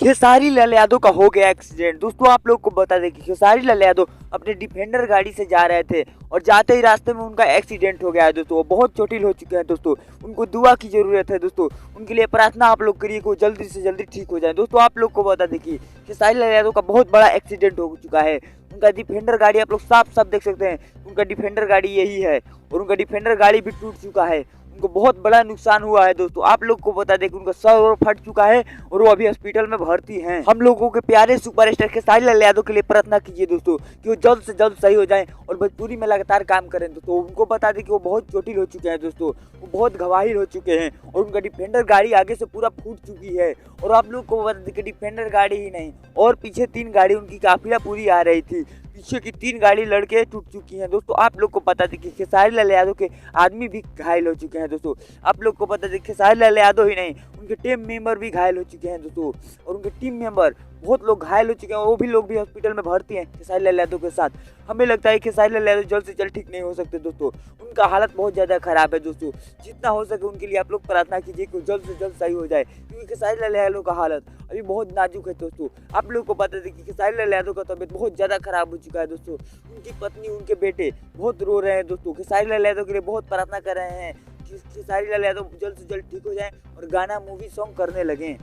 खेसारी लाल यादव का हो गया एक्सीडेंट। दोस्तों आप लोग को बता दें कि खेसारी लाल यादव अपने डिफेंडर गाड़ी से जा रहे थे और जाते ही रास्ते में उनका एक्सीडेंट हो गया है। दोस्तों वो बहुत चोटिल हो चुके हैं। दोस्तों उनको दुआ की जरूरत है। दोस्तों उनके लिए प्रार्थना आप लोग करिए कि वो जल्दी से जल्दी ठीक हो जाए। दोस्तों आप लोग को बता दें कि खेसारी लाल यादव का बहुत बड़ा एक्सीडेंट हो चुका है। उनका डिफेंडर गाड़ी आप लोग साफ साफ देख सकते हैं, उनका डिफेंडर गाड़ी यही है और उनका डिफेंडर गाड़ी भी टूट चुका है। उनको बहुत बड़ा नुकसान हुआ है। दोस्तों आप लोग को बता दें कि उनका सर फट चुका है और वो अभी हॉस्पिटल में भर्ती हैं। हम लोगों के प्यारे सुपरस्टार खेसारी लाल यादव के लिए प्रार्थना कीजिए दोस्तों कि वो जल्द से जल्द सही हो जाएं और भोजपुरी में लगातार काम करें। दोस्तों उनको बता दें कि वो बहुत चोटिल हो चुके हैं। दोस्तों वो बहुत घायल हो चुके हैं और उनका डिफेंडर गाड़ी आगे से पूरा फूट चुकी है। और आप लोग को बता दें कि डिफेंडर गाड़ी ही नहीं और पीछे 3 गाड़ी उनकी काफिला पूरी आ रही थी, पीछे की 3 गाड़ी लड़के टूट चुकी हैं। दोस्तों आप लोग को पता था कि खेसारी लाल यादव के आदमी भी घायल हो चुके हैं। दोस्तों आप लोग को पता था कि खेसारी लाल यादव ही नहीं, उनके टीम मेंबर भी घायल हो चुके हैं। दोस्तों और उनके टीम मेंबर बहुत लोग घायल हो चुके हैं, वो भी लोग भी हॉस्पिटल में भर्ती हैं खेसारी लाल यादव के साथ। हमें लगता है कि खेसारी लाल यादव जल्द से जल्द ठीक नहीं हो सकते। दोस्तों उनका हालत बहुत ज़्यादा खराब है। दोस्तों जितना हो सके उनके लिए आप लोग प्रार्थना कीजिए कि जल्द से जल्द सही हो जाए, क्योंकि खेसारी लाल यादव का हालत अभी बहुत नाजुक है। दोस्तों आप लोग को पता था कि खेसारी लाल यादव का तबीयत बहुत ज़्यादा खराब हो चुका है। दोस्तों उनकी पत्नी उनके बेटे बहुत रो रहे हैं। दोस्तों खेसारी लाल यादव के लिए बहुत प्रार्थना कर रहे हैं कि खेसारी लाल यादव जल्द से जल्द ठीक हो जाएं और गाना मूवी सॉन्ग करने लगें।